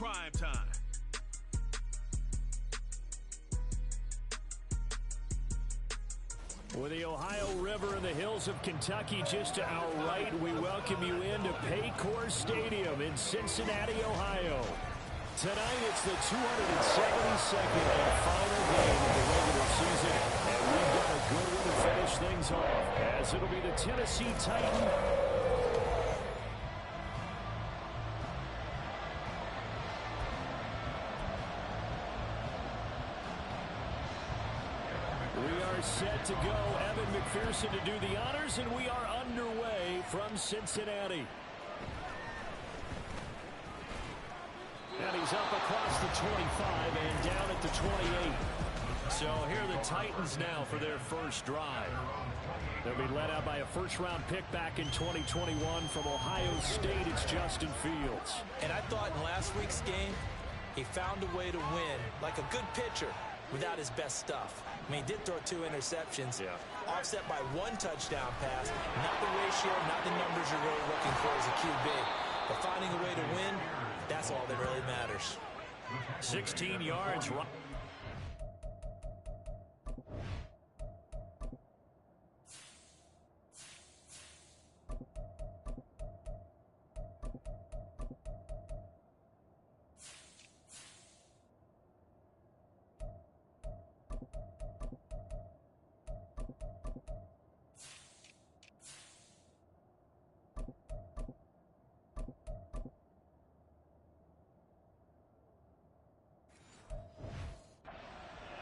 prime time. With the Ohio River and the hills of Kentucky just to our right, we welcome you into Paycor Stadium in Cincinnati, Ohio. Tonight it's the 272nd and final game of the regular season, and we've got a good one to finish things off, as it'll be the Tennessee Titans. We are set to go. Evan McPherson to do the honors, and we are underway from Cincinnati. And he's up across the 25 and down at the 28. So here are the Titans now for their first drive. They'll be led out by a first-round pick back in 2021 from Ohio State. It's Justin Fields. And I thought in last week's game, he found a way to win like a good pitcher without his best stuff. I mean, he did throw 2 interceptions, offset by 1 touchdown pass. Not the ratio, not the numbers you're really looking for as a QB. But finding a way to win, that's all that really matters. 16 yards.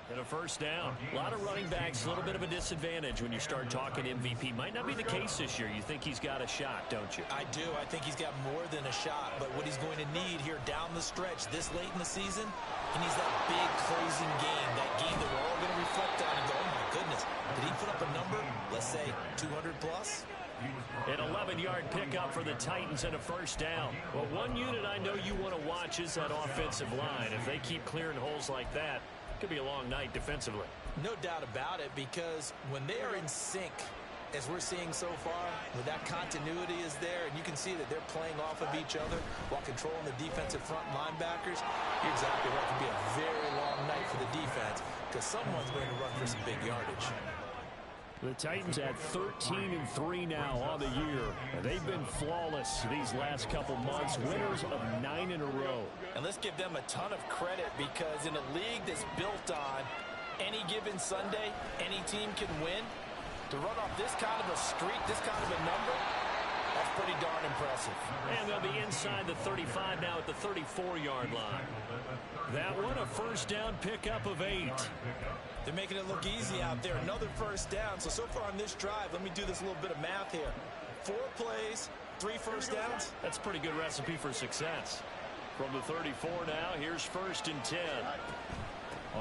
And a first down. A lot of running backs, a little bit of a disadvantage when you start talking MVP. Might not be the case this year. You think he's got a shot, don't you? I do. I think he's got more than a shot. But what he's going to need here down the stretch this late in the season, he needs that big closing game, that game that we're all going to reflect on and go, oh, my goodness, did he put up a number, let's say 200 plus? An 11-yard pickup for the Titans and a first down. Well, one unit I know you want to watch is that offensive line. If they keep clearing holes like that, it could be a long night defensively. No doubt about it, because when they are in sync, as we're seeing so far, when that continuity is there, and you can see that they're playing off of each other while controlling the defensive front linebackers, you're exactly right. It could be a very long night for the defense, because someone's going to run for some big yardage. The Titans at 13-3 now on the year. They've been flawless these last couple months, winners of 9 in a row. And let's give them a ton of credit, because in a league that's built on any given Sunday, any team can win. To run off this kind of a streak, this kind of a number, that's pretty darn impressive. And they'll be inside the 35 now at the 34-yard line. That one, a first down pickup of 8. They're making it look easy out there. Another first down. So far on this drive, let me do this little bit of math here. 4 plays, 3 first downs. That's a pretty good recipe for success. From the 34 now, here's 1st and 10.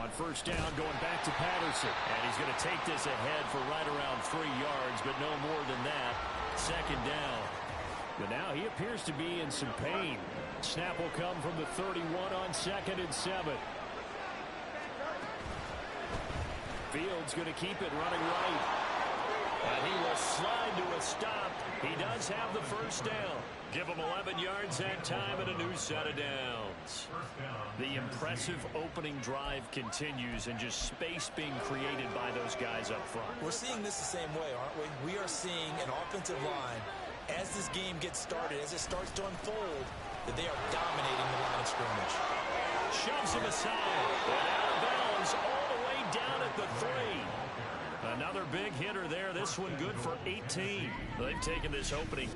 On first down, going back to Patterson. And he's going to take this ahead for right around 3 yards, but no more than that. 2nd down. But now he appears to be in some pain. Snap will come from the 31 on 2nd and 7. Fields going to keep it running right. And he will slide to a stop. He does have the first down. Give him 11 yards that time and a new set of downs. The impressive opening drive continues, and just space being created by those guys up front. We're seeing this the same way, aren't we? We are seeing an offensive line, as this game gets started, as it starts to unfold, that they are dominating the line of scrimmage. Shoves him aside. And out of bounds all the way down at the 3. Another big hitter there. This one good for 18. They've taken this opening.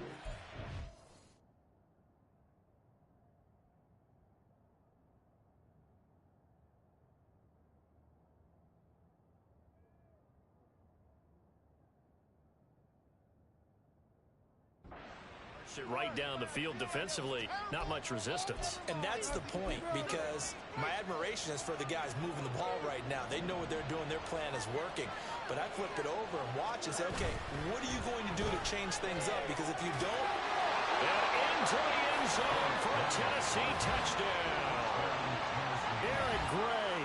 It right down the field defensively. Not much resistance. And that's the point, because my admiration is for the guys moving the ball right now. They know what they're doing. Their plan is working. But I flip it over and watch and say, okay, what are you going to do to change things up? Because if you don't... And into the end zone for a Tennessee touchdown. Eric Gray,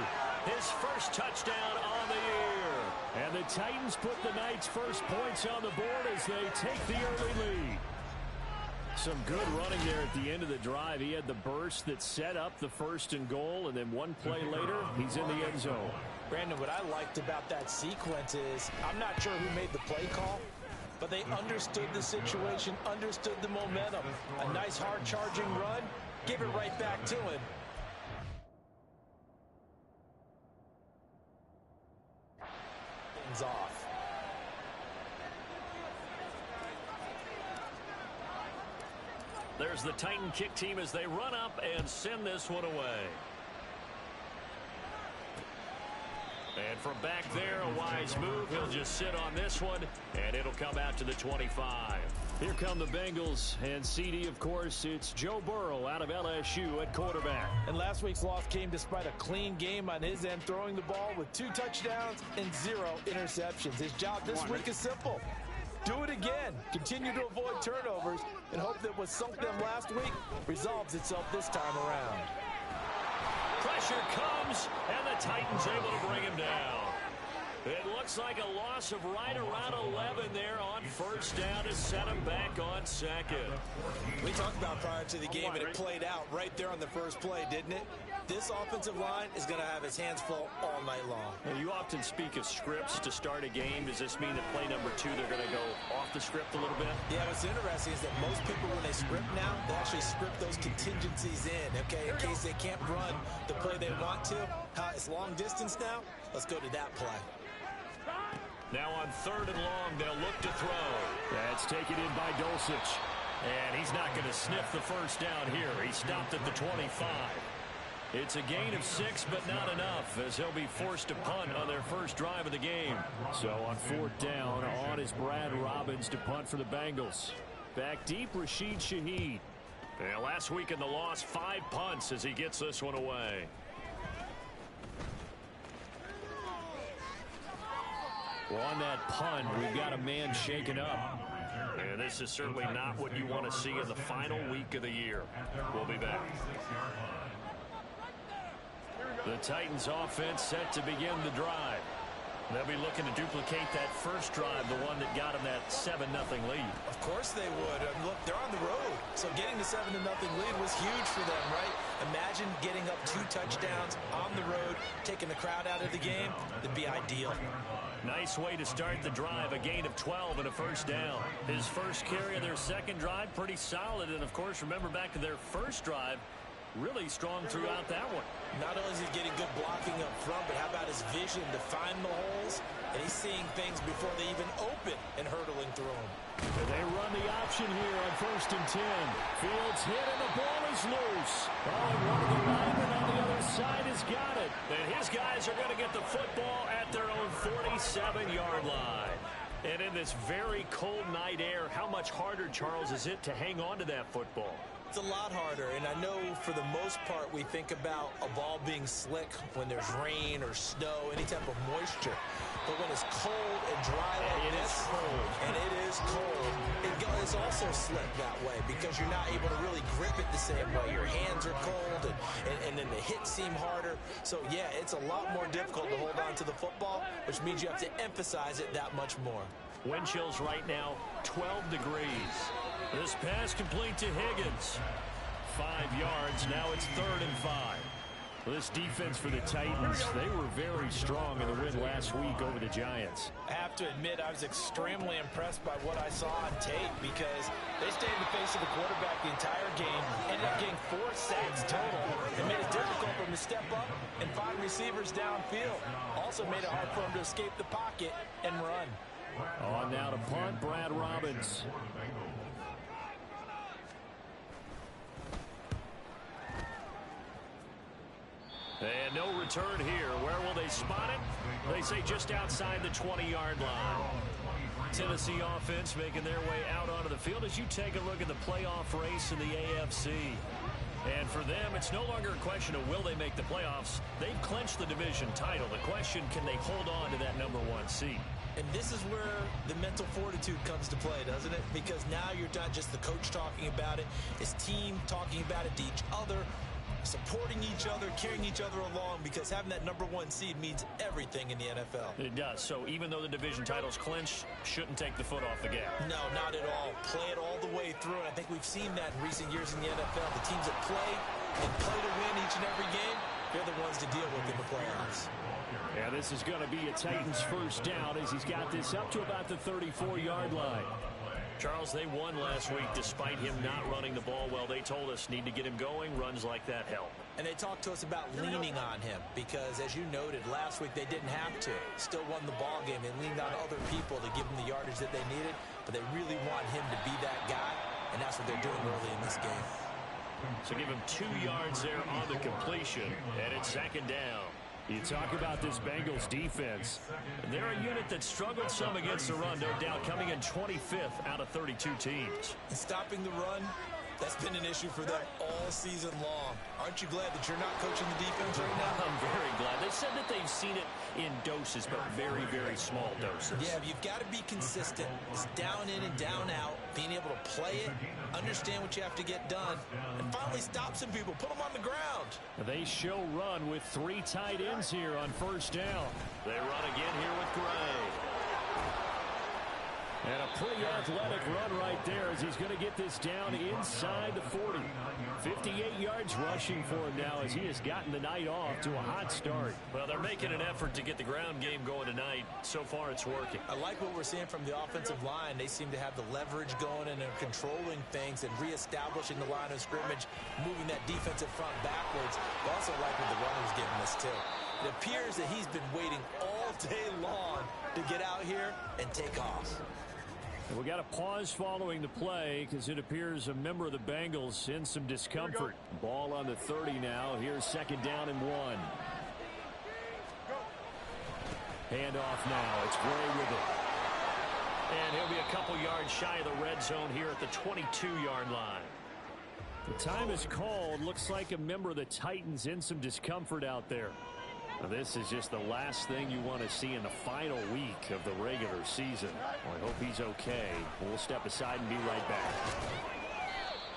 his first touchdown on the year. And the Titans put the Knights' first points on the board as they take the early lead. Some good running there at the end of the drive. He had the burst that set up the 1st and goal, and then one play later, he's in the end zone. Brandon, what I liked about that sequence is I'm not sure who made the play call, but they understood the situation, understood the momentum. A nice hard charging run, give it right back to him. Things off. There's the Titan kick team as they run up and send this one away. And from back there, a wise move. He'll just sit on this one, and it'll come out to the 25. Here come the Bengals, and CD, of course, it's Joe Burrow out of LSU at quarterback. And last week's loss came despite a clean game on his end, throwing the ball with 2 touchdowns and 0 interceptions. His job this week is simple. Do it again. Continue to avoid turnovers and hope that what sunk them last week resolves itself this time around. Pressure comes, and the Titans able to bring him down. It looks like a loss of right around 11 there on 1st down to set him back on 2nd. We talked about prior to the game, and it played out right there on the first play, didn't it? This offensive line is going to have its hands full all night long. Well, you often speak of scripts to start a game. Does this mean that play number 2, they're going to go off the script a little bit? Yeah, what's interesting is that most people, when they script now, they actually script those contingencies in, okay, in case they can't run the play they want to. It's long distance now. Let's go to that play. Now on 3rd and long, they'll look to throw. That's taken in by Dulcich. And he's not going to sniff the 1st down here. He stopped at the 25. It's a gain of 6, but not enough, as he'll be forced to punt on their first drive of the game. So on 4th down, on is Brad Robbins to punt for the Bengals. Back deep, Rashid Shaheed. And last week in the loss, 5 punts as he gets this one away. Well, on that punt, we've got a man shaken up. And this is certainly not what you want to see in the final week of the year. We'll be back. The Titans offense set to begin the drive. They'll be looking to duplicate that first drive, the one that got them that 7-0 lead. Of course they would. Look, they're on the road. So getting the 7-0 lead was huge for them, right? Imagine getting up 2 touchdowns on the road, taking the crowd out of the game. It'd be ideal. Nice way to start the drive, a gain of 12 and a 1st down. His first carry of their second drive, pretty solid. And, of course, remember back to their first drive, really strong throughout that one. Not only is he getting good blocking up front, but how about his vision to find the holes? And he's seeing things before they even open and hurtling through them. And they run the option here on 1st and 10. Fields hit and the ball is loose. Oh, and one of the linemen on the other side has got it. And his guys are going to get the football at their own 47-yard line. And in this very cold night air, how much harder, Charles, is it to hang on to that football? It's a lot harder, and I know for the most part we think about a ball being slick when there's rain or snow, any type of moisture. But when it's cold and dry like this, and it is cold, it's also slick that way because you're not able to really grip it the same way. Your hands are cold, and then the hits seem harder. So, yeah, it's a lot more difficult to hold on to the football, which means you have to emphasize it that much more. Wind chills right now, 12 degrees. This pass complete to Higgins. 5 yards. Now it's 3rd and 5. Well, this defense for the Titans, they were very strong in the win last week over the Giants. I have to admit, I was extremely impressed by what I saw on tape because they stayed in the face of the quarterback the entire game, ended up getting 4 sacks total, and made it difficult for him to step up and find receivers downfield. Also made it hard for him to escape the pocket and run. On now to punt, Brad Robbins. And no return here. Where will they spot it? They say just outside the 20-yard line. Tennessee offense making their way out onto the field as you take a look at the playoff race in the AFC. And for them, it's no longer a question of will they make the playoffs. They've clinched the division title. The question, can they hold on to that number 1 seed? And this is where the mental fortitude comes to play, doesn't it? Because now you're not just the coach talking about it. It's team talking about it to each other. supporting each other, carrying each other along, because having that #1 seed means everything in the NFL. It does. So even though the division title's clinched, shouldn't take the foot off the gas. No, not at all. Play it all the way through, and I think we've seen that in recent years in the NFL. The teams that play and play to win each and every game, they're the ones to deal with in the playoffs. Yeah, this is going to be a Titans first down as he's got this up to about the 34-yard line. Charles, they won last week despite him not running the ball well. They told us need to get him going. Runs like that help. And they talked to us about leaning on him because, as you noted, last week they didn't have to. Still won the ball game. They leaned on other people to give them the yardage that they needed, but they really want him to be that guy, and that's what they're doing early in this game. So give him 2 yards there on the completion, and it's second down. You talk about this Bengals defense. They're a unit that struggled some against the run, no doubt, coming in 25th out of 32 teams. And stopping the run, that's been an issue for them all season long. Aren't you glad that you're not coaching the defense right now? I'm very glad. They said that they've seen it in doses, but very, very small doses. Yeah, you've got to be consistent. It's down in and down out, being able to play it, understand what you have to get done, and finally stop some people, put them on the ground. They show run with 3 tight ends here on first down. They run again here with Gray. And a pretty athletic run right there as he's going to get this down inside the 40. 58 yards rushing for him now as he has gotten the night off to a hot start. Well, they're making an effort to get the ground game going tonight. So far, it's working. I like what we're seeing from the offensive line. They seem to have the leverage going and they're controlling things and reestablishing the line of scrimmage, moving that defensive front backwards. I also like what the runner's giving us, too. It appears that he's been waiting all day long to get out here and take off. We got a pause following the play because it appears a member of the Bengals in some discomfort. Ball on the 30 now. Here's second down and 1. Handoff now. It's Gray with it. And he'll be a couple yards shy of the red zone here at the 22-yard line. The time is called. Looks like a member of the Titans in some discomfort out there. Now, this is just the last thing you want to see in the final week of the regular season. Well, I hope he's okay. We'll step aside and be right back.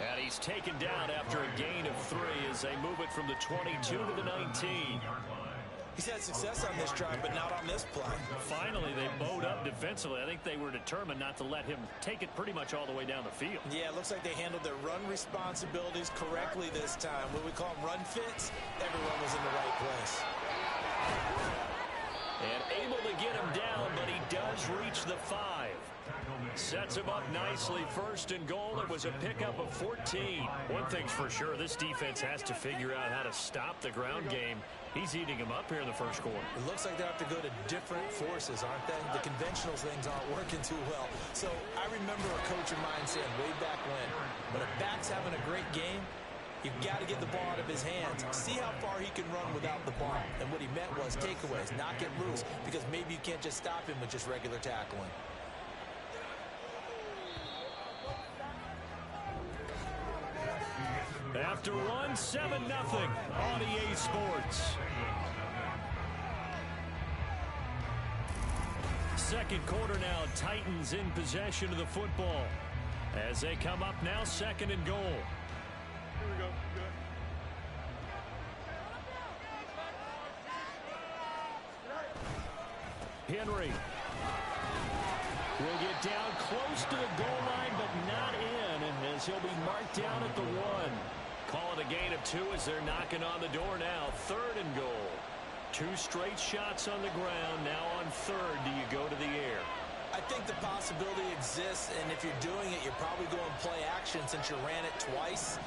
And he's taken down after a gain of 3 as they move it from the 22 to the 19. He's had success on this drive, but not on this play. Finally, they bowed up defensively. I think they were determined not to let him take it pretty much all the way down the field. Yeah, it looks like they handled their run responsibilities correctly this time. What we call them run fits, everyone was in the right place. And able to get him down, but he does reach the 5. Sets him up nicely. First and goal. It was a pickup of 14. One thing's for sure, this defense has to figure out how to stop the ground game. He's eating him up here in the first quarter. It looks like they have to go to different forces, aren't they? The conventional things aren't working too well. So I remember a coach of mine saying way back when a back's having a great game, you've got to get the ball out of his hands. See how far he can run without the ball. And what he meant was takeaways, knock it loose, because maybe you can't just stop him with just regular tackling. After one, 7-0 on EA Sports. Second quarter now, Titans in possession of the football. As they come up now, second and goal. Here we go. Good. Henry will get down close to the goal line, but not in, as he'll be marked down at the 1. Call it a gain of 2 as they're knocking on the door now. Third and goal. 2 straight shots on the ground. Now on third, do you go to the air? I think the possibility exists, and if you're doing it, you're probably going play action since you ran it twice.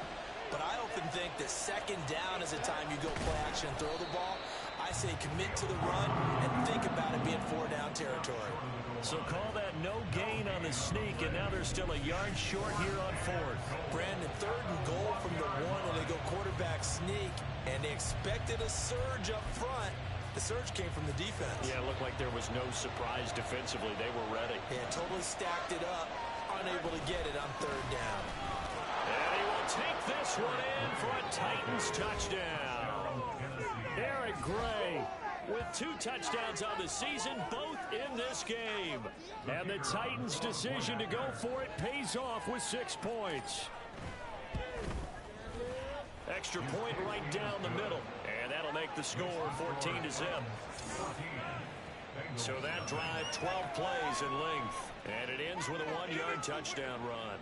But I often think that second down is the time you go play action and throw the ball. I say commit to the run and think about it being 4-down territory. So call that no gain on the sneak, and now they're still a yard short here on fourth. Brandon, third and goal from the 1, and they go quarterback sneak, and they expected a surge up front. The surge came from the defense. Yeah, it looked like there was no surprise defensively. They were ready. Yeah, totally stacked it up, unable to get it on third down. And he will take this one in for a Titans touchdown. Eric Gray with 2 touchdowns on the season, both in this game. And the Titans' decision to go for it pays off with 6 points. Extra point right down the middle. And that'll make the score 14-0. So that drive, 12 plays in length. And it ends with a 1-yard touchdown run.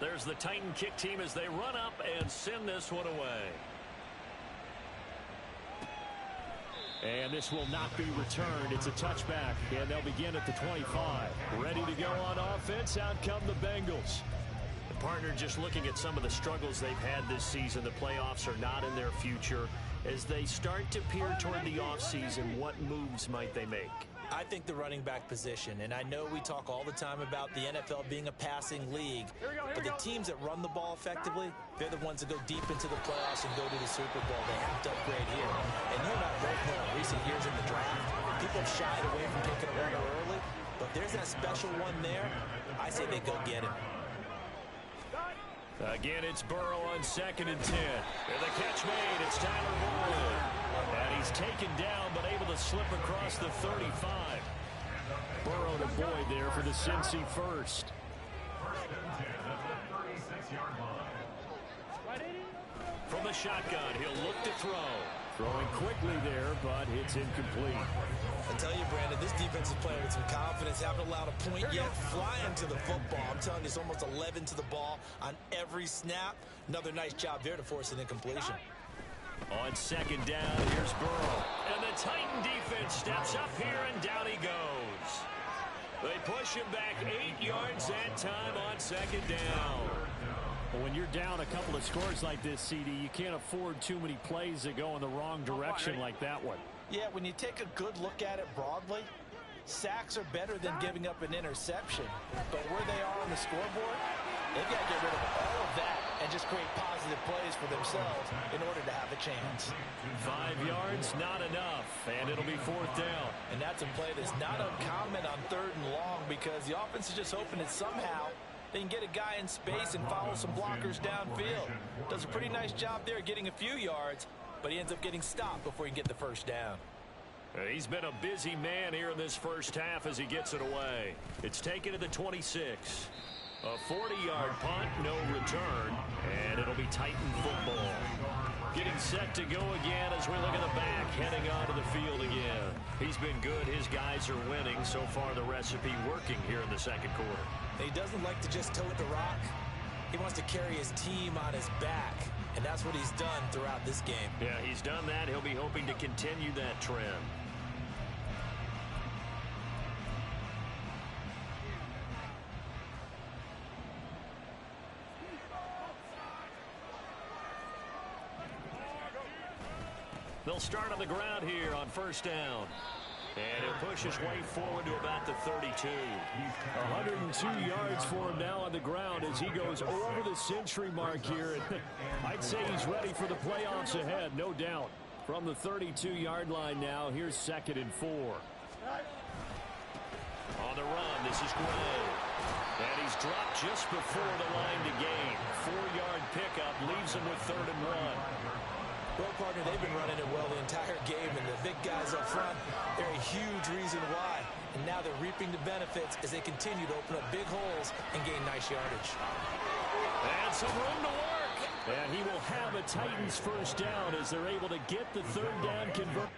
There's the Titan kick team as they run up and send this one away. And this will not be returned. It's a touchback, and they'll begin at the 25. Ready to go on offense. Out come the Bengals. The partner, just looking at some of the struggles they've had this season, the playoffs are not in their future. As they start to peer toward the offseason, what moves might they make? I think the running back position, and I know we talk all the time about the NFL being a passing league, but the teams that run the ball effectively, they're the ones that go deep into the playoffs and go to the Super Bowl. They have to upgrade here. And you and I both know in recent years in the draft, people have shied away from taking a runner early, but if there's that special one there, I say they go get him. Again, it's Burrow on 2nd and 10. And the catch made. It's Tyler Boyd. And he's taken down, but able to slip across the 35. Burrow to Boyd there for the Cincy first. From the shotgun, he'll look to throw. Throwing quickly there, but it's incomplete. I tell you, Brandon, this defense is playing with some confidence. Haven't allowed a point yet. Flying to the football. I'm telling you, it's almost 11 to the ball on every snap. Another nice job there to force an incompletion. On 2nd down, here's Burrow. And the Titan defense steps up here, and down he goes. They push him back 8 yards that time on 2nd down. When you're down a couple of scores like this, CD, you can't afford too many plays that go in the wrong direction like that one. Yeah, when you take a good look at it broadly, sacks are better than giving up an interception. But where they are on the scoreboard, they've got to get rid of all of that and just create positive plays for themselves in order to have a chance. 5 yards, not enough, and it'll be 4th down. And that's a play that's not uncommon on 3rd and long because the offense is just hoping that somehow they can get a guy in space and follow some blockers downfield. Does a pretty nice job there getting a few yards, but he ends up getting stopped before he can get the 1st down. He's been a busy man here in this first half as he gets it away. It's taken to the 26. A 40-yard punt, no return, and it'll be Titan football. Getting set to go again as we look at the back, heading onto the field again. He's been good. His guys are winning. So far, the recipe working here in the 2nd quarter. He doesn't like to just tote the rock. He wants to carry his team on his back, and that's what he's done throughout this game. Yeah, he's done that. He'll be hoping to continue that trend. They'll start on the ground here on 1st down. And he'll push his way forward to about the 32. 102 yards for him now on the ground as he goes over the century mark here. And I'd say he's ready for the playoffs ahead, no doubt. From the 32-yard line now, here's 2nd and 4. On the run, this is Gray. And he's dropped just before the line to gain. 4-yard pickup leaves him with 3rd and 1. Well, partner, they've been running it well the entire game, and the big guys up front, they're a huge reason why. And now they're reaping the benefits as they continue to open up big holes and gain nice yardage. And some room to work. And he will have a Titans 1st down as they're able to get the 3rd down converted.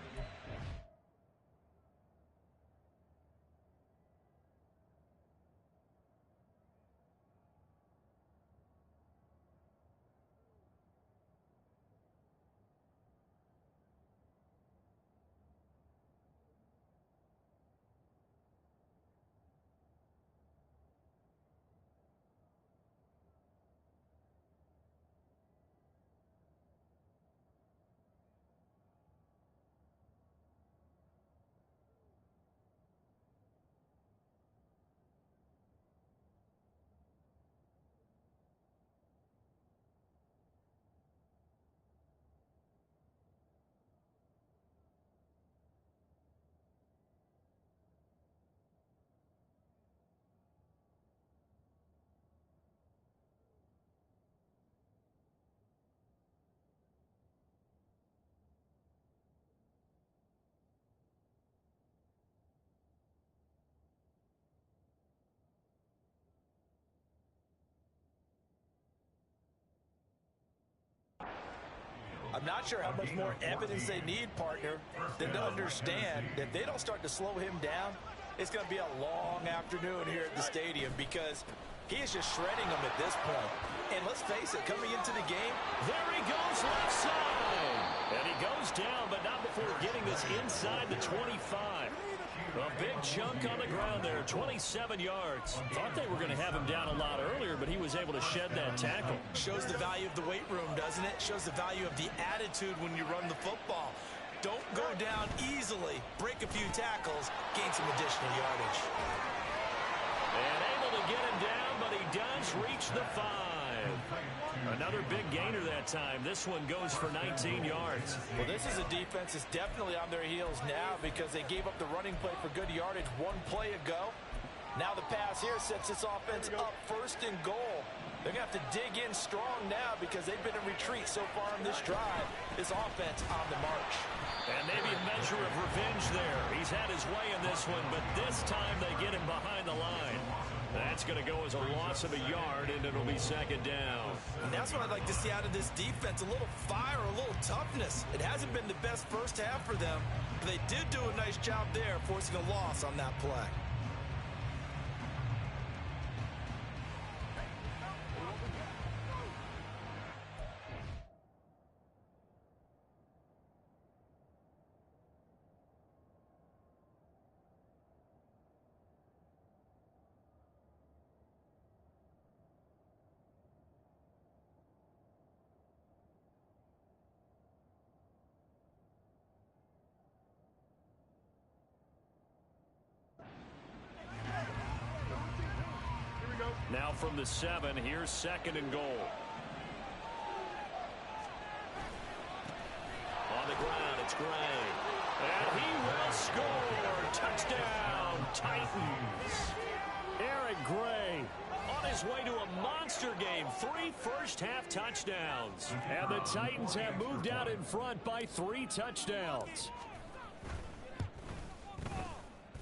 I'm not sure how much more evidence they need, partner, than to understand that if they don't start to slow him down, it's going to be a long afternoon here at the stadium because he is just shredding them at this point. And let's face it, coming into the game, there he goes left side. And he goes down, but not before getting this inside the 25. A big chunk on the ground there, 27 yards. Thought they were going to have him down a lot earlier, but he was able to shed that tackle. Shows the value of the weight room, doesn't it? Shows the value of the attitude when you run the football. Don't go down easily. Break a few tackles, gain some additional yardage. And able to get him down, but he does reach the 5. Another big gainer that time. This one goes for 19 yards. Well, this is a defense that's definitely on their heels now because they gave up the running play for good yardage one play ago. Now the pass here sets this offense up 1st and goal. They're going to have to dig in strong now because they've been in retreat so far in this drive. This offense on the march. And maybe a measure of revenge there. He's had his way in this one, but this time they get him behind the line. That's going to go as a loss of a yard, and it'll be 2nd down. And that's what I'd like to see out of this defense, a little fire, a little toughness. It hasn't been the best first half for them, but they did do a nice job there forcing a loss on that play. Now from the 7, here's 2nd and goal. On the ground, it's Gray. And he will score. Touchdown, Titans. Eric Gray on his way to a monster game. 3 first-half touchdowns. And the Titans have moved out in front by 3 touchdowns.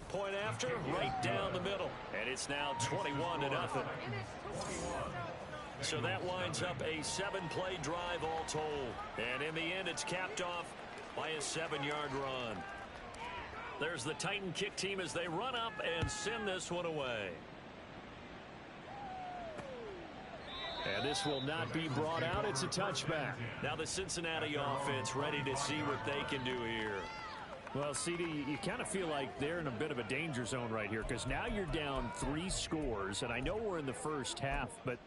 Point after, right down the middle. And it's now 21-0. So that winds up a 7-play drive all told. And in the end, it's capped off by a 7-yard run. There's the Titan kick team as they run up and send this one away. And this will not be brought out. It's a touchback. Now the Cincinnati offense ready to see what they can do here. Well, CD, you kind of feel like they're in a bit of a danger zone right here because now you're down 3 scores, and I know we're in the first half, but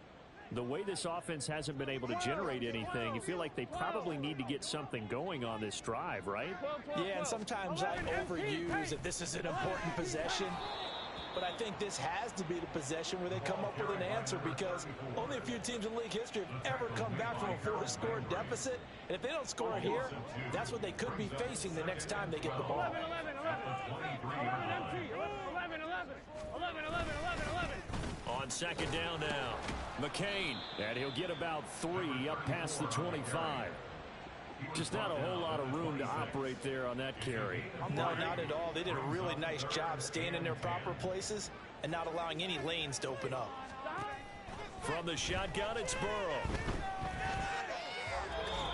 the way this offense hasn't been able to generate anything, you feel like they probably need to get something going on this drive, right? Yeah, and sometimes I overuse that this is an important possession. But I think this has to be the possession where they come up with an answer because only a few teams in league history have ever come back from a 4-score deficit. And if they don't score here, that's what they could be facing the next time they get the ball. 11. On 2nd down now, McCain. And he'll get about 3 up past the 25. Just not a whole lot of room to operate there on that carry. No, not at all. They did a really nice job staying in their proper places and not allowing any lanes to open up. From the shotgun, it's Burrow.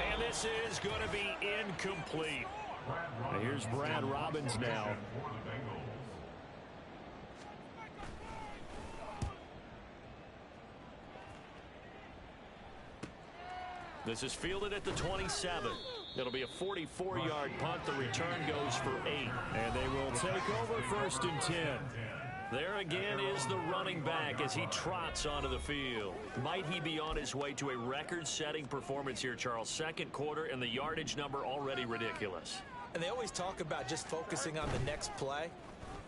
And this is going to be incomplete. Now here's Brad Robbins now. This is fielded at the 27. It'll be a 44-yard punt. The return goes for 8. And they will take over 1st and 10. There again is the running back as he trots onto the field. Might he be on his way to a record-setting performance here, Charles? 2nd quarter and the yardage number already ridiculous. And they always talk about just focusing on the next play.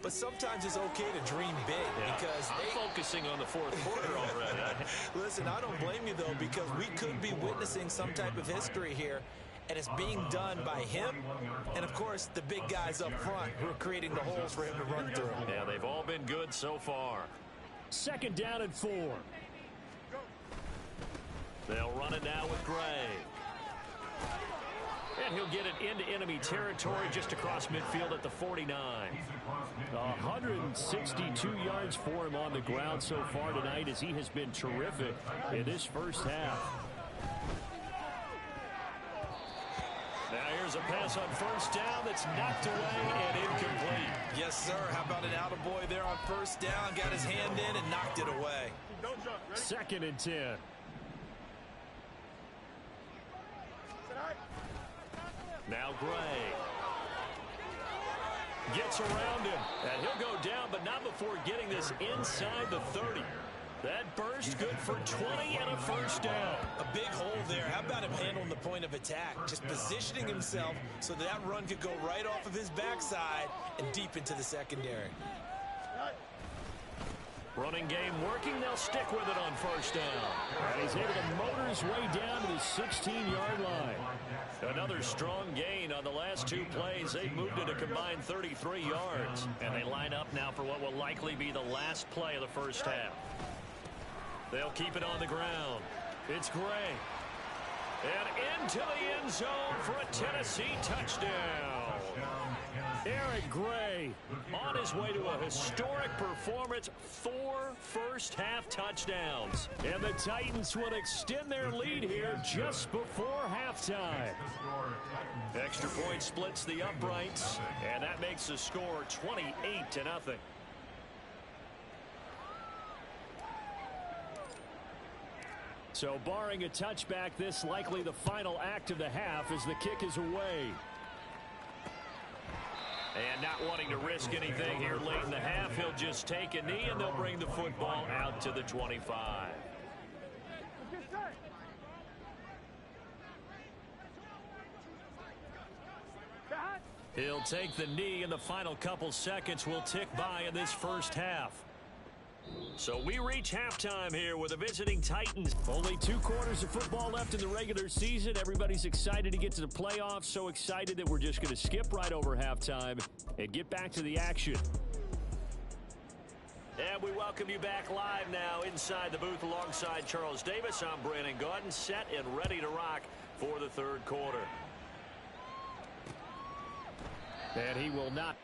But sometimes it's okay to dream big because I'm focusing on the 4th quarter already. Listen, I don't blame you, though, because we could be witnessing some type of history here, and it's being done by him and, of course, the big guys up front who are creating the holes for him to run through. Yeah, they've all been good so far. 2nd down and 4. They'll run it now with Gray. And he'll get it into enemy territory just across midfield at the 49. 162 yards for him on the ground so far tonight as he has been terrific in this first half. There's a pass on first down that's knocked away and incomplete. Yes, sir. How about an attaboy there on first down? Got his hand in and knocked it away. Don't jump. Ready? 2nd and 10. Now Gray. Gets around him. And he'll go down, but not before getting this inside the 30. That burst good for 20 and a first down. A big hole there. How about him handling the point of attack? Just positioning himself so that run could go right off of his backside and deep into the secondary. Running game working. They'll stick with it on first down. And he's able to motor his way down to the 16-yard line. Another strong gain on the last 2 plays. They've moved it a combined 33 yards. And they line up now for what will likely be the last play of the first half. They'll keep it on the ground. It's Gray. And into the end zone for a Tennessee touchdown. Eric Gray On his way to a historic performance, 4 first-half touchdowns. and the Titans will extend their lead here just before halftime. Extra point splits the uprights, and that makes the score 28-0. So barring a touchback, this likely the final act of the half as the kick is away. And not wanting to risk anything here late in the half, he'll just take a knee, and they'll bring the football out to the 25. He'll take the knee, and the final couple seconds will tick by in this first half. So we reach halftime here with the visiting Titans. Only 2 quarters of football left in the regular season. Everybody's excited to get to the playoffs. So excited that we're just going to skip right over halftime and get back to the action. And we welcome you back live now inside the booth alongside Charles Davis. I'm Brandon Gaudin, set and ready to rock for the 3rd quarter. And he will not.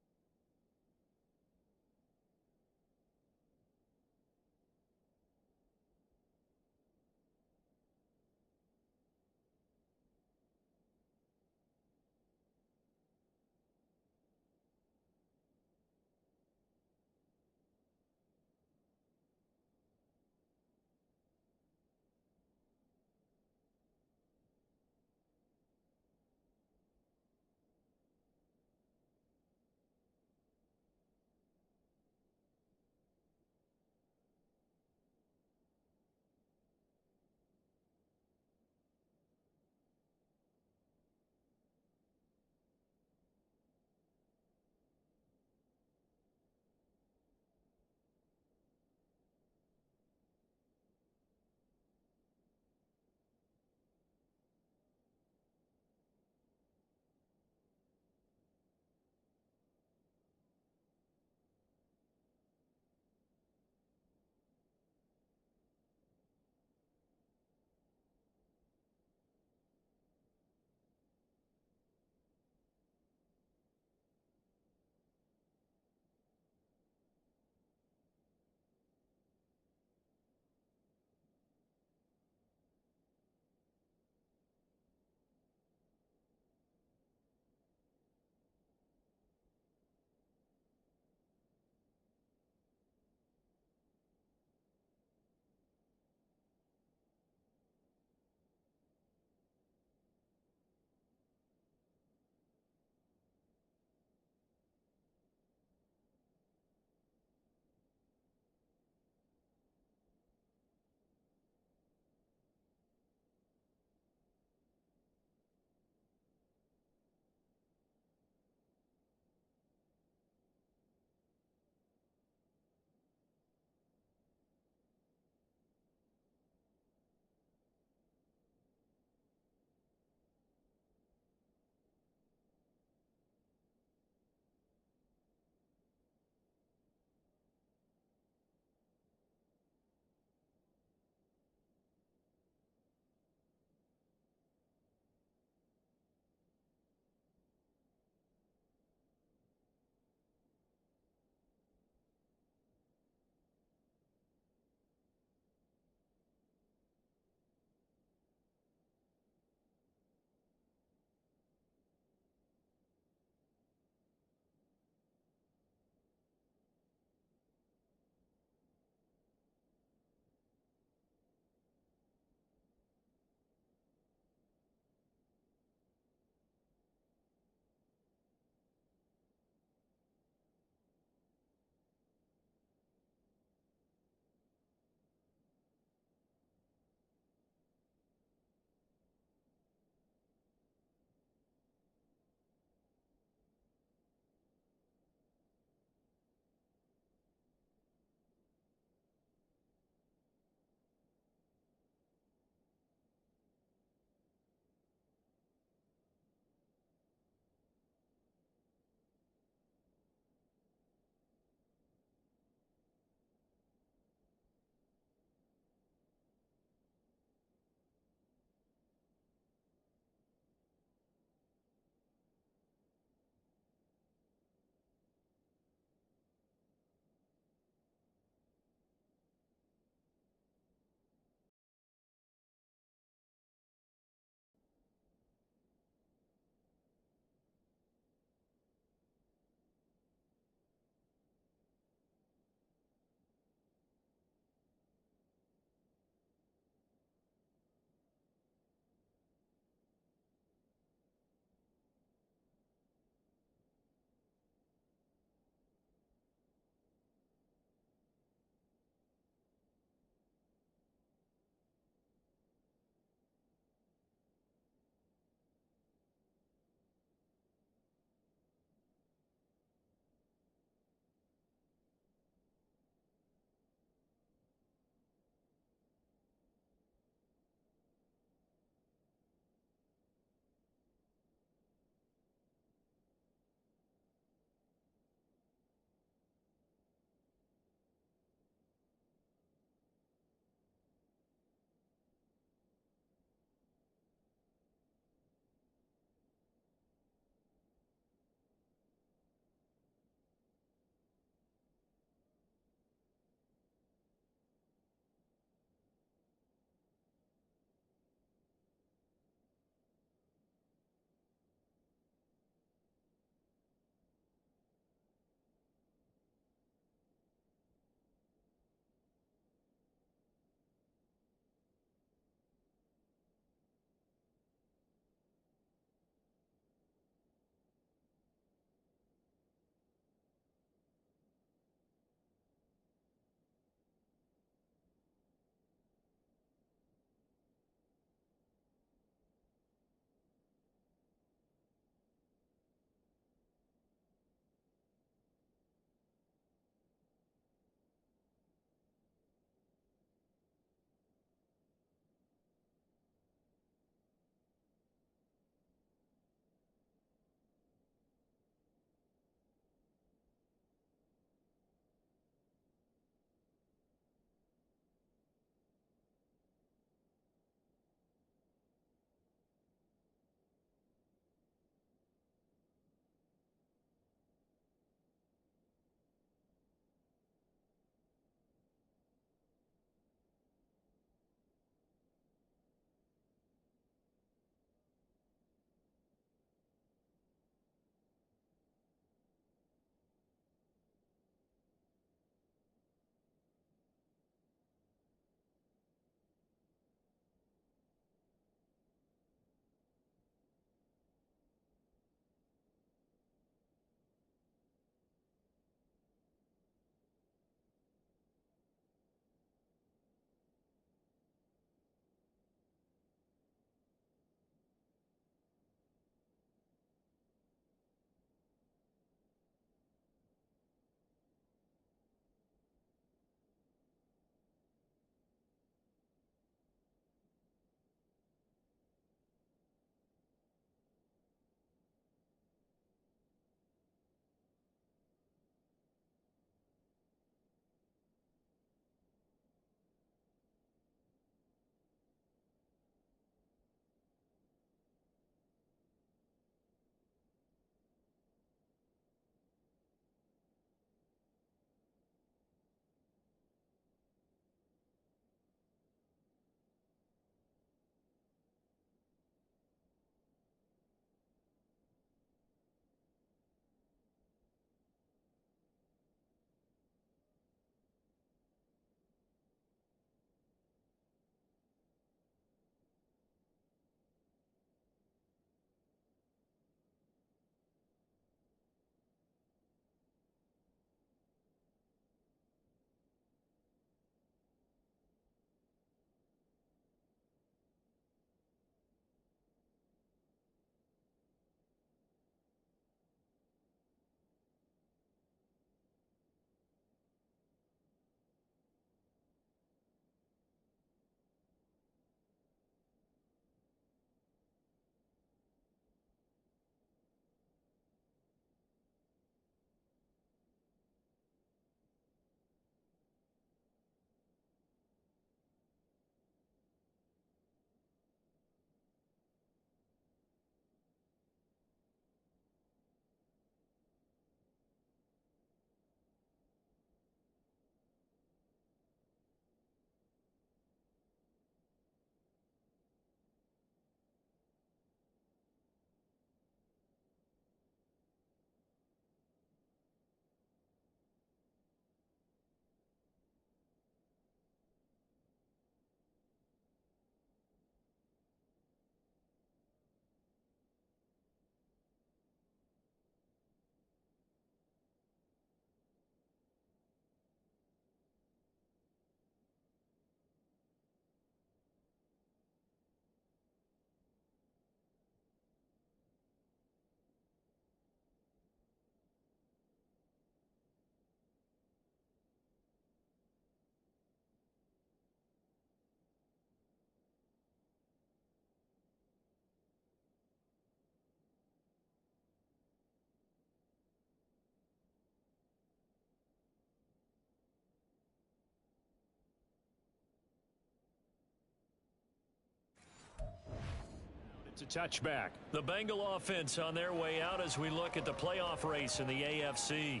It's a touchback. The Bengal offense on their way out as we look at the playoff race in the AFC.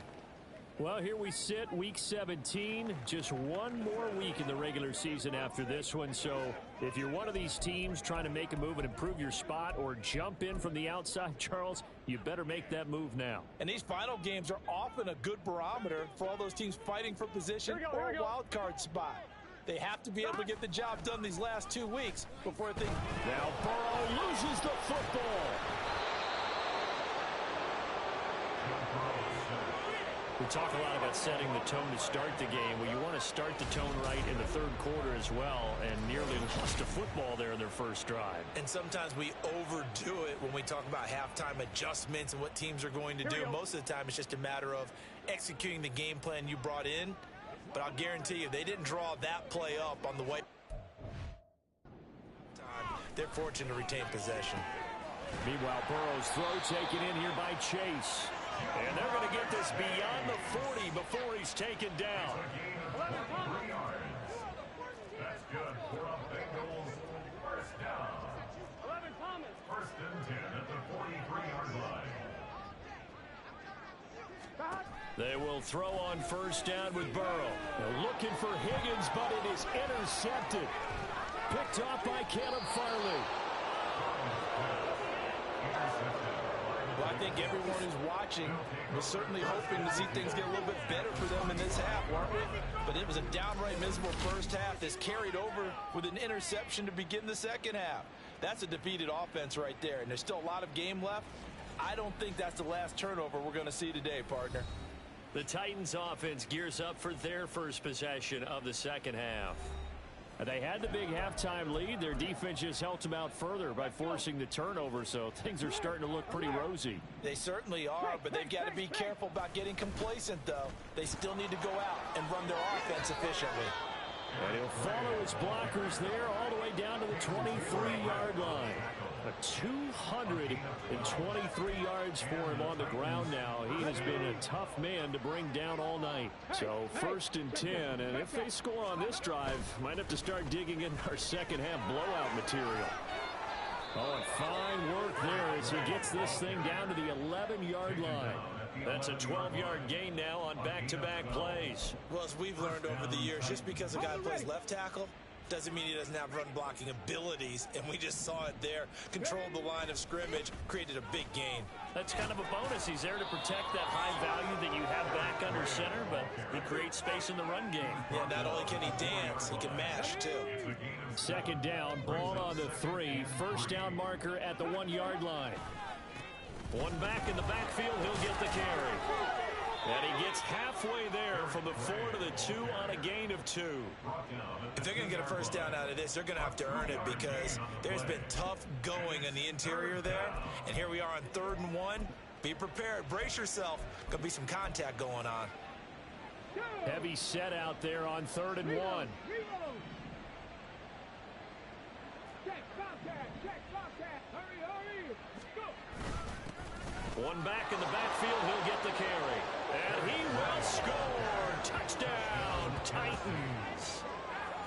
Well, here we sit, week 17. Just one more week in the regular season after this one. So if you're one of these teams trying to make a move and improve your spot or jump in from the outside, Charles, you better make that move now. And these final games are often a good barometer for all those teams fighting for position or a wild card spot. They have to be able to get the job done these last 2 weeks before they... Now Burrow loses the football. We talk a lot about setting the tone to start the game. Well, you want to start the tone right in the third quarter as well, and nearly lost a football there in their first drive. And sometimes we overdo it when we talk about halftime adjustments and what teams are going to do. Most of the time, it's just a matter of executing the game plan you brought in. But I'll guarantee you, they didn't draw that play up on the way. They're fortunate to retain possession. Meanwhile, Burrow's throw taken in here by Chase. And they're going to get this beyond the 40 before he's taken down. That's good for a Bengals first down. 1st and 10 at the 43-yard line. They will throw on first down with Burrow. They're looking for Higgins, but it is intercepted. Picked off by Caleb Farley. Well, I think everyone who's watching was certainly hoping to see things get a little bit better for them in this half, weren't we? But it was a downright miserable first half that's carried over with an interception to begin the second half. That's a defeated offense right there, and there's still a lot of game left. I don't think that's the last turnover we're going to see today, partner. The Titans offense gears up for their first possession of the second half. They had the big halftime lead. Their defense just helped them out further by forcing the turnover, so things are starting to look pretty rosy. They certainly are, but they've got to be careful about getting complacent, though. They still need to go out and run their offense efficiently. And he'll follow his blockers there all the way down to the 23-yard line. 223 yards for him on the ground now. He has been a tough man to bring down all night. So 1st and 10, and if they score on this drive, might have to start digging in our second half blowout material. Oh, and fine work there as he gets this thing down to the 11-yard line. That's a 12-yard gain now on back-to-back plays. Well, as we've learned over the years, just because a guy plays left tackle doesn't mean he doesn't have run blocking abilities, and we just saw it there. Controlled the line of scrimmage, created a big gain. That's kind of a bonus. He's there to protect that high value that you have back under center, but he creates space in the run game. Yeah, not only can he dance, he can mash, too. Second down, ball on the 3. First down marker at the 1-yard line. One back in the backfield, he'll get the carry. And he gets halfway there from the 4 to the 2 on a gain of 2. If they're going to get a first down out of this, they're going to have to earn it because there's been tough going in the interior there. And here we are on 3rd and 1. Be prepared. Brace yourself. Going to be some contact going on. Heavy set out there on 3rd and 1. One back in the backfield, he'll get the carry. And he will score. Touchdown, Titans.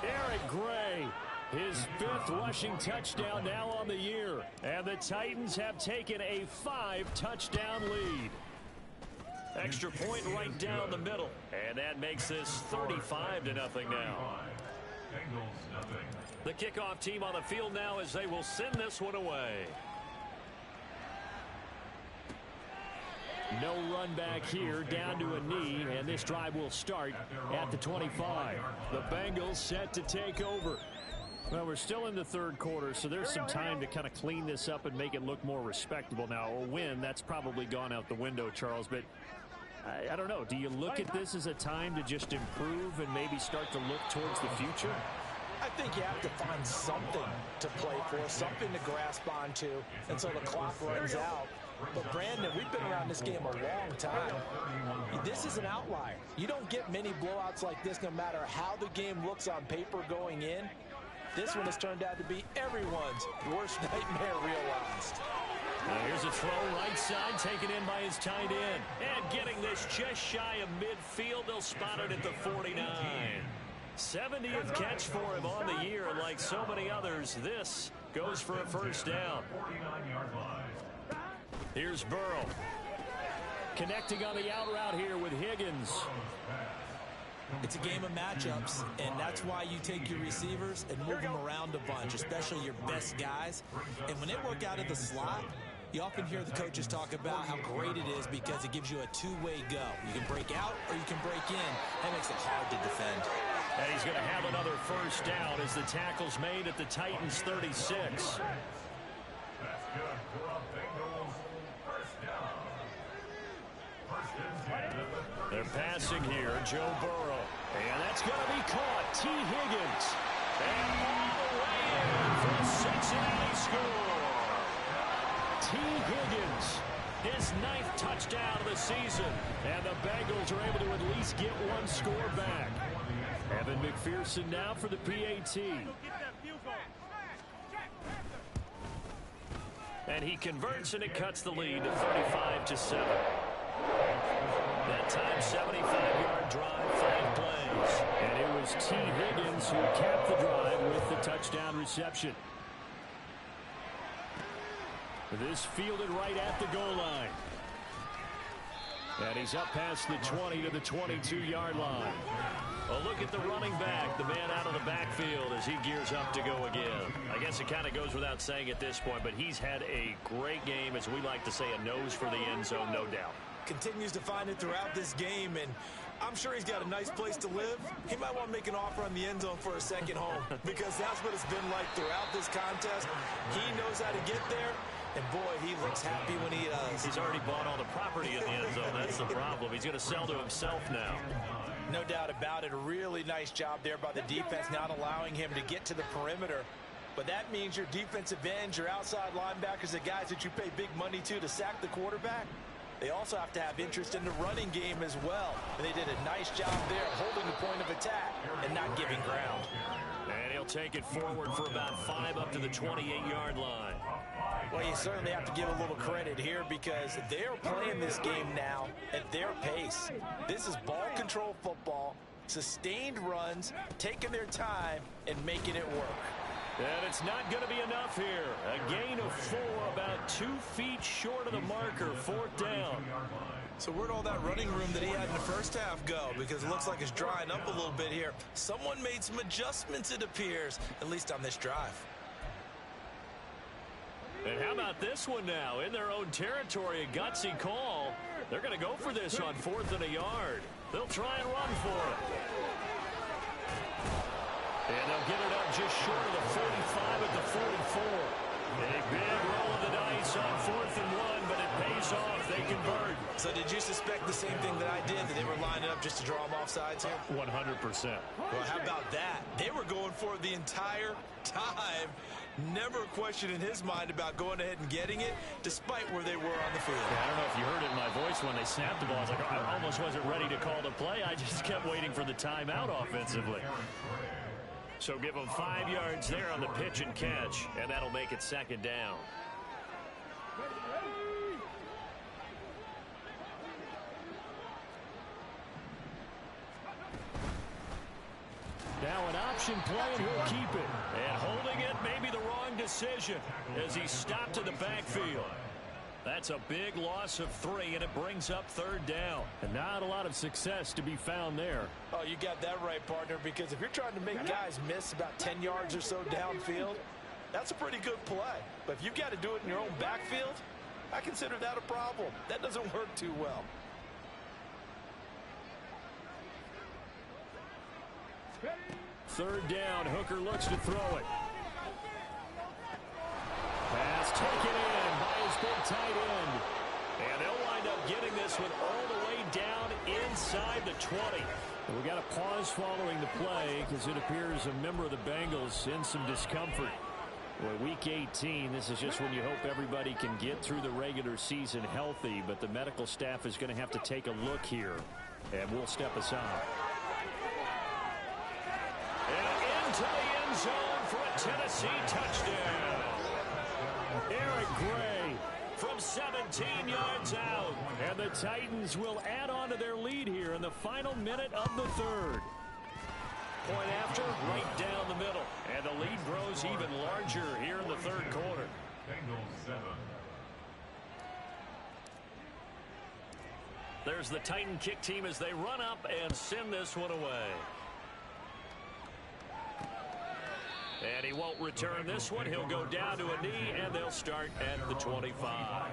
Eric Gray, his 5th rushing touchdown now on the year. And the Titans have taken a 5-touchdown lead. Extra point right down the middle. And that makes this 35-0 now. The kickoff team on the field now as they will send this one away. No run back here, down to a knee, and this drive will start at the 25. The Bengals set to take over. Well, we're still in the 3rd quarter, so there's some time to kind of clean this up and make it look more respectable now. A win, that's probably gone out the window, Charles, but I don't know. Do you look at this as a time to just improve and maybe start to look towards the future? I think you have to find something to play for, something to grasp onto until the clock runs out. But, Brandon, we've been around this game a long time. This is an outlier. You don't get many blowouts like this no matter how the game looks on paper going in. This one has turned out to be everyone's worst nightmare realized. Now here's a throw right side taken in by his tight end. And getting this just shy of midfield, they'll spot it at the 49. 70th catch for him on the year. And like so many others, this goes for a first down. 49-yard line. Here's Burrow. Connecting on the out route here with Higgins. It's a game of matchups, and that's why you take your receivers and move them around a bunch, especially your best guys. And when they work out of the slot, you often hear the coaches talk about how great it is because it gives you a two-way go. You can break out or you can break in. That makes it hard to defend. And he's going to have another first down as the tackle's made at the Titans' 36. That's good for a Bengals first down. First and 10 at the 30. They're passing here, Joe Burrow. And that's going to be caught. T. Higgins. And all the way in for a Cincinnati score. T. Higgins, his 9th touchdown of the season. And the Bengals are able to at least get one score back. Evan McPherson now for the PAT. And he converts, and it cuts the lead to 35-7. That time, 75-yard drive, 5 plays. And it was T. Higgins who capped the drive with the touchdown reception. This fielded right at the goal line. And he's up past the 20 to the 22-yard line. Well, look at the running back, the man out of the backfield as he gears up to go again. I guess it kind of goes without saying at this point, but he's had a great game, as we like to say, a nose for the end zone, no doubt. Continues to find it throughout this game, and I'm sure he's got a nice place to live. He might want to make an offer on the end zone for a second home because that's what it's been like throughout this contest. He knows how to get there, and boy, he looks happy when he does. He's already bought all the property in the end zone. That's the problem. He's going to sell to himself now. No doubt about it. A really nice job there by the defense, not allowing him to get to the perimeter. But that means your defensive ends, your outside linebackers, the guys that you pay big money to sack the quarterback, they also have to have interest in the running game as well. And they did a nice job there holding the point of attack and not giving ground. And he'll take it forward for about 5 up to the 28-yard line. Well, you certainly have to give a little credit here because they're playing this game now at their pace. This is ball control football, sustained runs, taking their time, and making it work. And it's not going to be enough here. A gain of 4, about 2 feet short of the marker, 4th down. So where'd all that running room that he had in the first half go? Because it looks like it's drying up a little bit here. Someone made some adjustments, it appears, at least on this drive. And how about this one now? In their own territory, a gutsy call. They're going to go for this on 4th and a yard. They'll try and run for it. And they'll get it up just short of the 45 at the 44. A big roll of the dice on 4th and 1, but it pays off. They convert. So did you suspect the same thing that I did, that they were lining up just to draw them off sides here? 100%. Well, how about that? They were going for it the entire time. Never a question in his mind about going ahead and getting it, despite where they were on the field. Yeah, I don't know if you heard it in my voice when they snapped the ball. I was like, I almost wasn't ready to call the play. I just kept waiting for the timeout offensively. So give them 5 yards there on the pitch and catch, and that'll make it 2nd down. Now an option play, and he'll keep it. And holding it may be the wrong decision as he stopped in the backfield. That's a big loss of 3, and it brings up 3rd down. And not a lot of success to be found there. Oh, you got that right, partner, because if you're trying to make guys miss about 10 yards or so downfield, that's a pretty good play. But if you've got to do it in your own backfield, I consider that a problem. That doesn't work too well. Third down, Hooker looks to throw it. Pass taken in by his big tight end. And they'll wind up getting this one all the way down inside the 20. We got a pause following the play because it appears a member of the Bengals in some discomfort. Well, week 18, this is just when you hope everybody can get through the regular season healthy, but the medical staff is going to have to take a look here, and we'll step aside. And into the end zone for a Tennessee touchdown. Eric Gray from 17 yards out. And the Titans will add on to their lead here in the final minute of the 3rd. Point after, right down the middle. And the lead grows even larger here in the third quarter. Bengals 7. There's the Titan kick team as they run up and send this one away. And he won't return this one. He'll go down to a knee, and they'll start at the 25.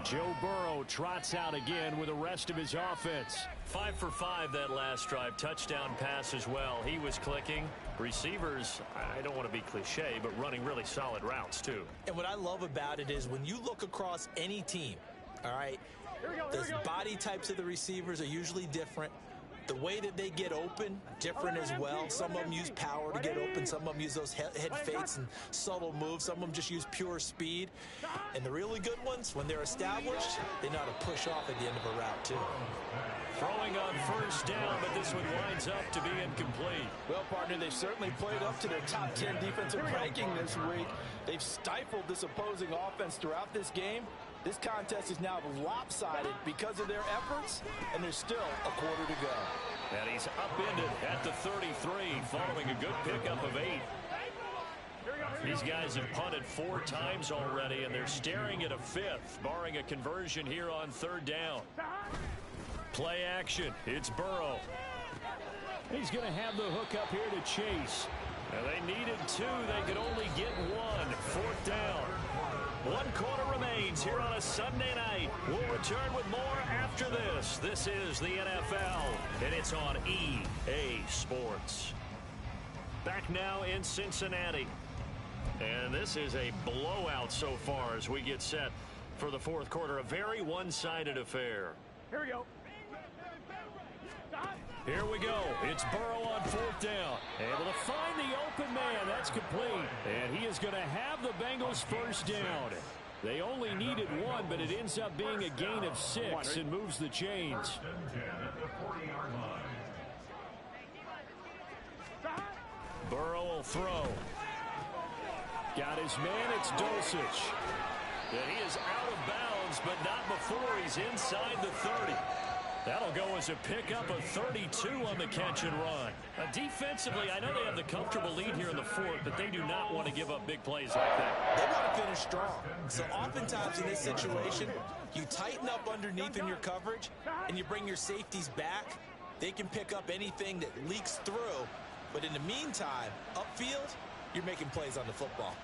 Joe Burrow trots out again with the rest of his offense. 5 for 5 that last drive. Touchdown pass as well. He was clicking. Receivers, I don't want to be cliche, but running really solid routes, too. And what I love about it is when you look across any team, all right, the body types of the receivers are usually different. The way that they get open, different as well. Some of them use power to get open. Some of them use those head fakes and subtle moves. Some of them just use pure speed. And the really good ones, when they're established, they know how to push off at the end of a route, too. Throwing on first down, but this one winds up to be incomplete. Well, partner, they've certainly played up to their top 10 defensive ranking this week. They've stifled this opposing offense throughout this game. This contest is now lopsided because of their efforts, and there's still a quarter to go. And he's upended at the 33 following a good pickup of 8. These guys have punted 4 times already, and they're staring at a 5th, barring a conversion here on third down. Play action. It's Burrow. He's going to have the hook up here to Chase. And they needed 2. They could only get 1. 4th down. 1 quarter remains here on a Sunday night. We'll return with more after this. This is the NFL, and it's on EA Sports. Back now in Cincinnati. And this is a blowout so far as we get set for the fourth quarter. A very one-sided affair. Here we go. Here we go. It's Burrow on 4th down. Able to find the open man. That's complete. And he is going to have the Bengals first down. They only needed 1, but it ends up being a gain of 6 and moves the chains. Burrow will throw. Got his man. It's Dulcich. And he is out of bounds, but not before he's inside the 30. That'll go as a pickup of 32 on the catch and run. Defensively, I know they have the comfortable lead here in the 4th, but they do not want to give up big plays like that. They want to finish strong. So oftentimes in this situation, you tighten up underneath in your coverage, and you bring your safeties back. They can pick up anything that leaks through. But in the meantime, upfield, you're making plays on the football.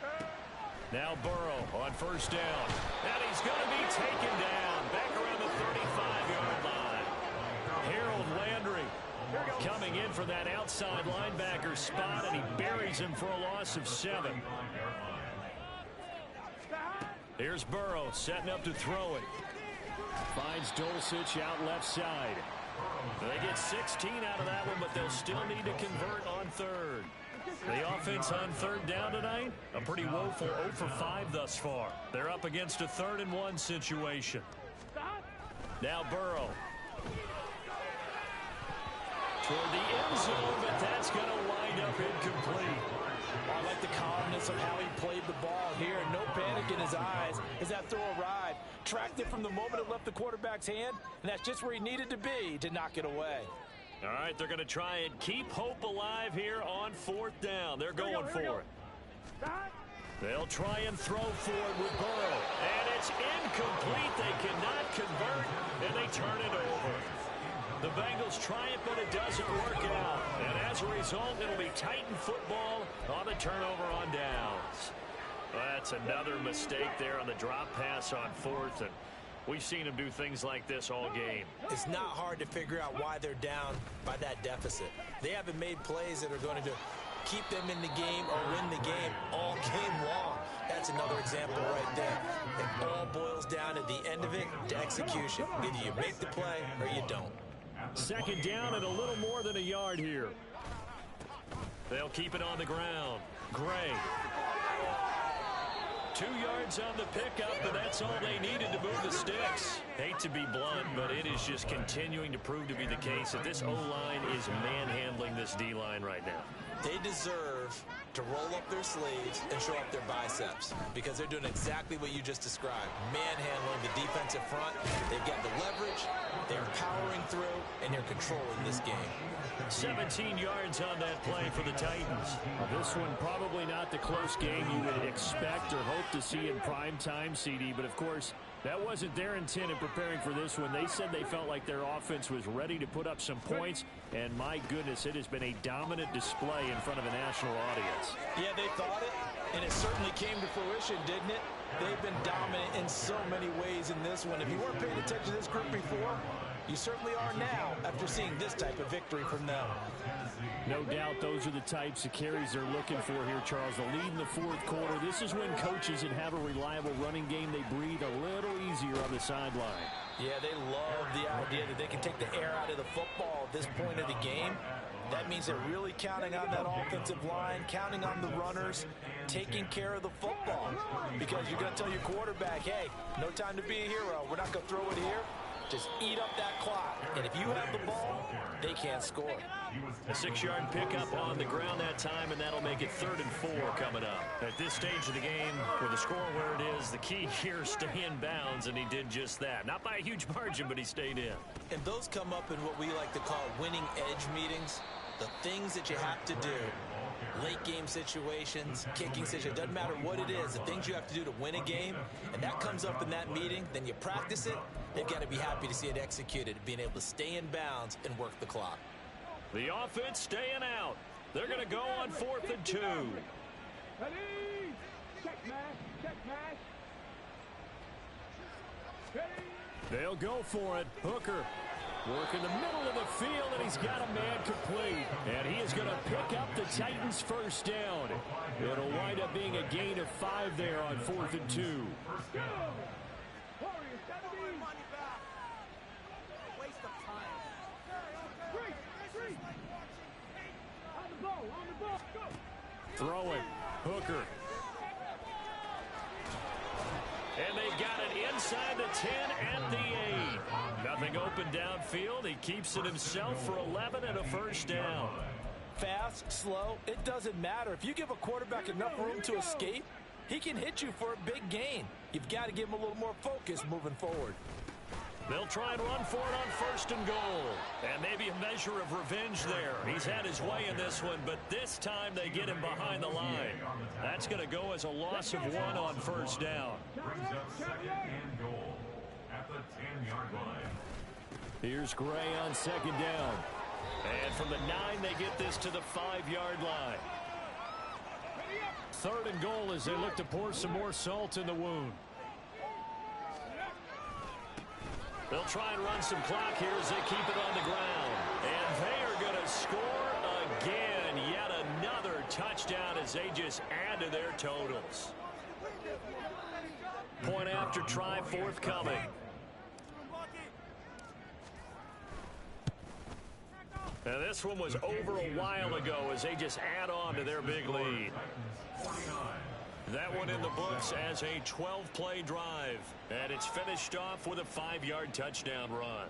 Now Burrow on first down. And he's going to be taken down back around the 35-yard line. Harold Landry coming in for that outside linebacker spot, and he buries him for a loss of 7. Here's Burrow setting up to throw it. Finds Dulcich out left side. They get 16 out of that one, but they'll still need to convert on third. The offense on third down tonight, a pretty woeful 0 for 5 thus far. They're up against a 3rd and 1 situation. Now Burrow. Toward the end zone, but that's going to wind up incomplete. I like the calmness of how he played the ball here. No panic in his eyes as that throw arrived. Tracked it from the moment it left the quarterback's hand, and that's just where he needed to be to knock it away. All right, they're going to try and keep hope alive here on 4th down. They're going for it. They'll try and throw for it with Burrow. And it's incomplete. They cannot convert, and they turn it over. The Bengals triumph, but it doesn't work out. And as a result, it'll be Titan football on the turnover on downs. That's another mistake there on the drop pass on 4th, and we've seen them do things like this all game. It's not hard to figure out why they're down by that deficit. They haven't made plays that are going to keep them in the game or win the game all game long. That's another example right there. It all boils down at the end of it to execution. Either you make the play or you don't. 2nd down and a little more than a yard here. They'll keep it on the ground. Gray. 2 yards on the pickup, but that's all they needed to move the sticks. Hate to be blunt, but it is just continuing to prove to be the case that this O-line is manhandling this D-line right now. They deserve to roll up their sleeves and show up their biceps because they're doing exactly what you just described. Manhandling the defensive front. They've got the leverage, they're powering through, and they're controlling this game. 17 yards on that play for the Titans. This one probably not the close game you would expect or hope to see in prime time, CD, but of course, that wasn't their intent in preparing for this one. They said they felt like their offense was ready to put up some points, and my goodness, it has been a dominant display in front of a national audience. Yeah, they thought it, and it certainly came to fruition, didn't it? They've been dominant in so many ways in this one. If you weren't paying attention to this group before, you certainly are now after seeing this type of victory from them. No doubt those are the types of carries they're looking for here, Charles. The lead in the fourth quarter. This is when coaches that have a reliable running game, they breathe a little easier on the sideline. Yeah, they love the idea that they can take the air out of the football at this point of the game. That means they're really counting on that offensive line, counting on the runners, taking care of the football. Because you're going to tell your quarterback, hey, no time to be a hero. We're not going to throw it here. Just eat up that clock. And if you have the ball, they can't score. A 6-yard pickup on the ground that time, and that'll make it 3rd and 4 coming up. At this stage of the game, with the score where it is, the key here is stay in bounds, and he did just that. Not by a huge margin, but he stayed in. And those come up in what we like to call winning edge meetings. The things that you have to do, late game situations, kicking situations, doesn't matter what it is, the things you have to do to win a game, and that comes up in that meeting, then you practice it, they've got to be happy to see it executed, being able to stay in bounds and work the clock. The offense staying out. They're going to go on 4th and 2. Ready? Check mash, check mash. Ready? They'll go for it. Hooker work in the middle of the field, and he's got a man complete. And he is going to pick up the Titans' first down. It'll wind up being a gain of 5 there on 4th and 2. Go! Warriors, 70. Waste of time. Three. On the ball, go! Throwing. Hooker. And they got it inside the 10 at the 8. Nothing open downfield. He keeps it himself for 11 and a first down. Fast, slow, it doesn't matter. If you give a quarterback enough room to escape, he can hit you for a big gain. You've got to give him a little more focus moving forward. They'll try and run for it on 1st and goal. And maybe a measure of revenge there. He's had his way in this one, but this time they get him behind the line. That's going to go as a loss of 1 on 1st down. Brings up 2nd and goal at the 10-yard line. Here's Gray on 2nd down. And from the 9, they get this to the 5-yard line. 3rd and goal as they look to pour some more salt in the wound. They'll try and run some clock here as they keep it on the ground. And they are going to score again. Yet another touchdown as they just add to their totals. Point after try forthcoming. And this one was over a while ago as they just add on to their big lead. That one in the books as a 12-play drive. And it's finished off with a 5-yard touchdown run.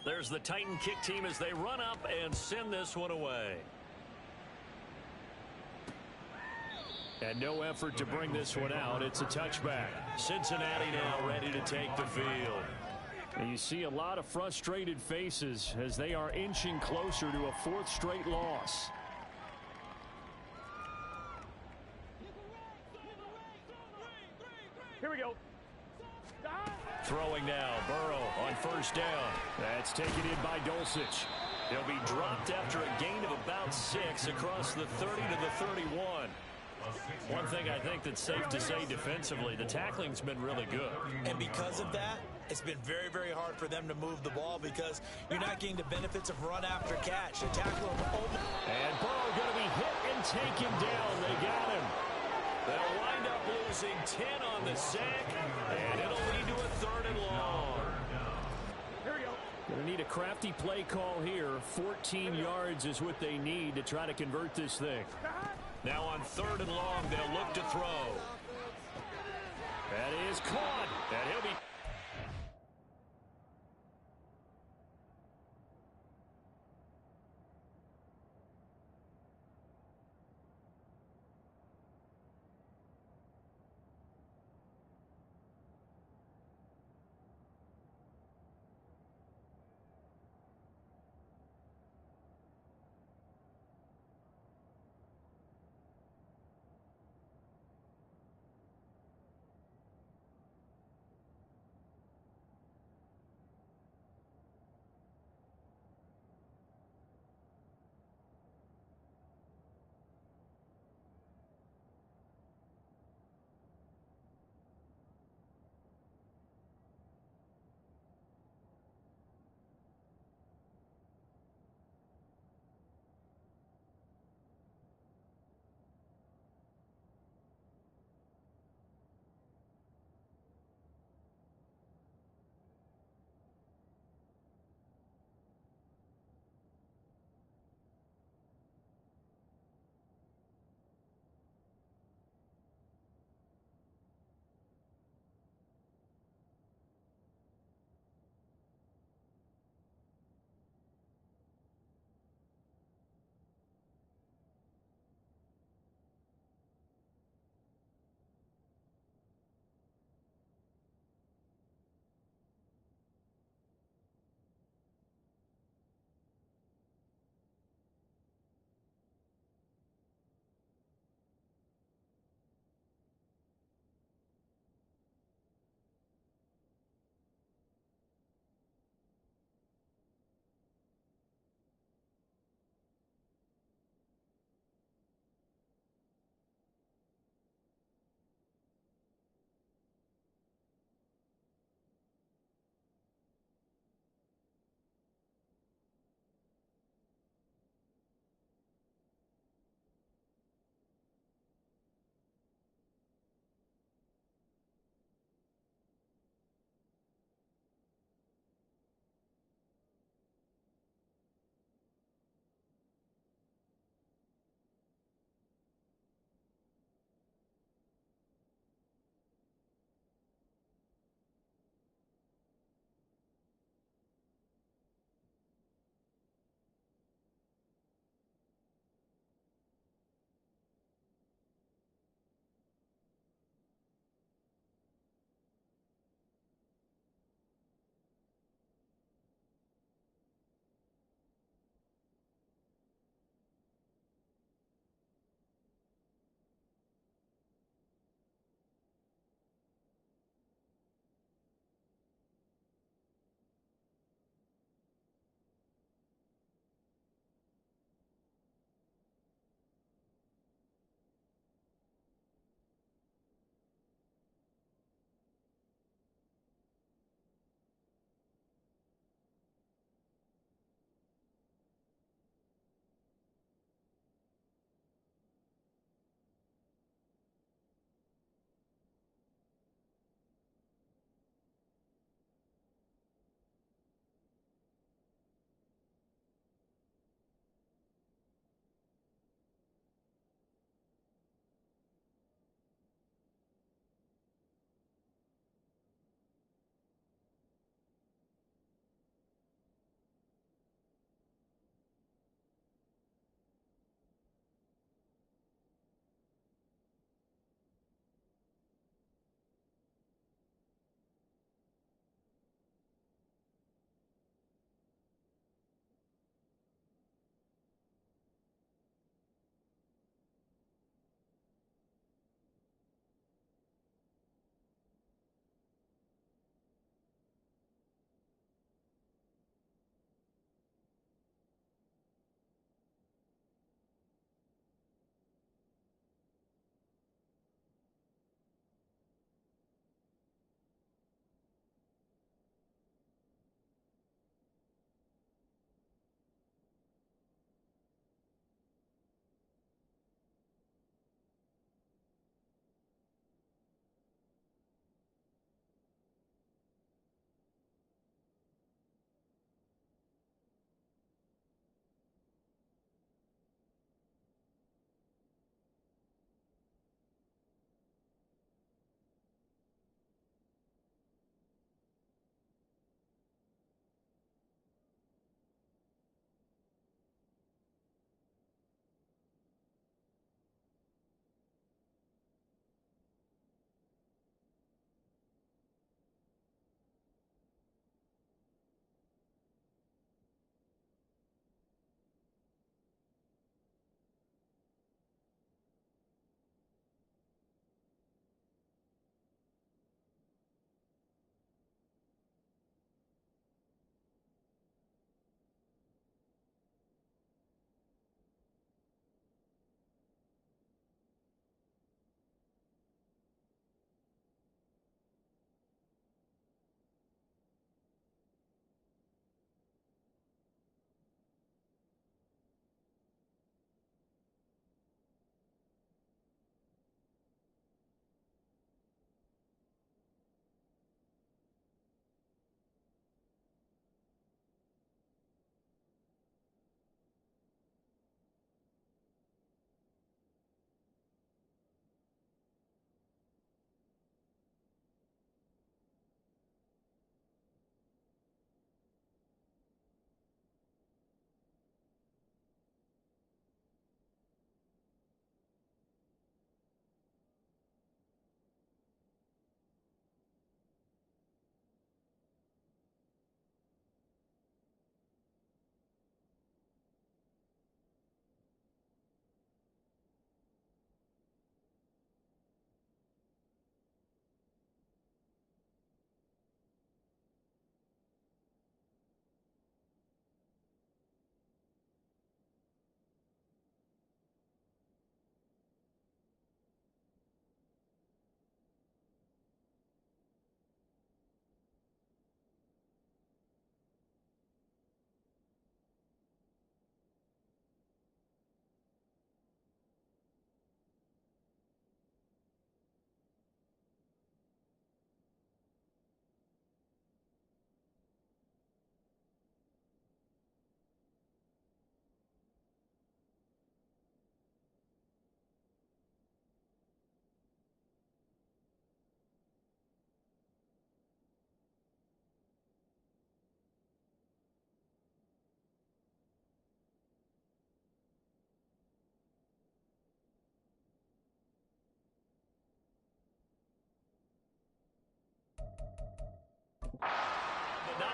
There's the Titan kick team as they run up and send this one away. And no effort to bring this one out. It's a touchback. Cincinnati now ready to take the field. And you see a lot of frustrated faces as they are inching closer to a 4th straight loss. Here we go. Throwing now, Burrow on 1st down. That's taken in by Dulcich. He'll be dropped after a gain of about 6 across the 30 to the 31. One thing I think that's safe to say defensively, the tackling's been really good. And because of that, it's been very, very hard for them to move the ball because you're not getting the benefits of run after catch. The tackle over. And Burrow going to be hit and taken down. They got him. They'll wind up losing 10 on the sack, and it'll lead to a 3rd and long. Going to need a crafty play call here. 14 yards is what they need to try to convert this thing. Now on 3rd and long, they'll look to throw. That is caught. And he'll be...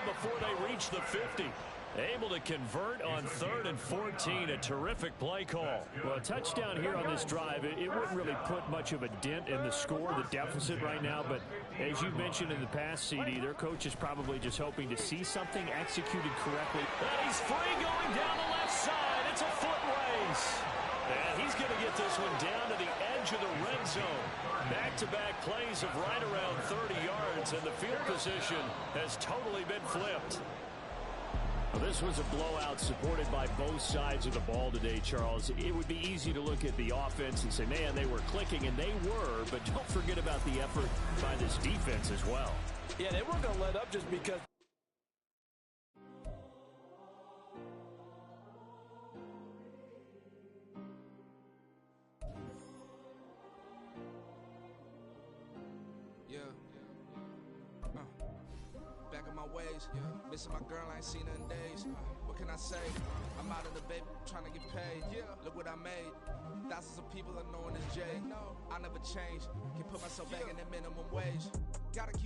before they reach the 50. Able to convert on 3rd and 14. A terrific play call. Well, a touchdown here on this drive, it wouldn't really put much of a dent in the score, the deficit right now. But as you mentioned in the past, CD, their coach is probably just hoping to see something executed correctly. And he's free going down the left side. It's a foot race. And he's going to get this one down to the edge of the red zone. Back-to-back plays of right around 30 yards, and the field position has totally been flipped. Well, this was a blowout supported by both sides of the ball today, Charles. It would be easy to look at the offense and say, man, they were clicking, and they were, but don't forget about the effort by this defense as well. Yeah, they weren't going to let up just because. Back in my ways, missing my girl, I ain't seen her in days. What can I say? I'm out of the baby, trying to get paid. Look what I made. Thousands of people are knowing it's Jay. I never change. Can put myself back in the minimum wage. Gotta keep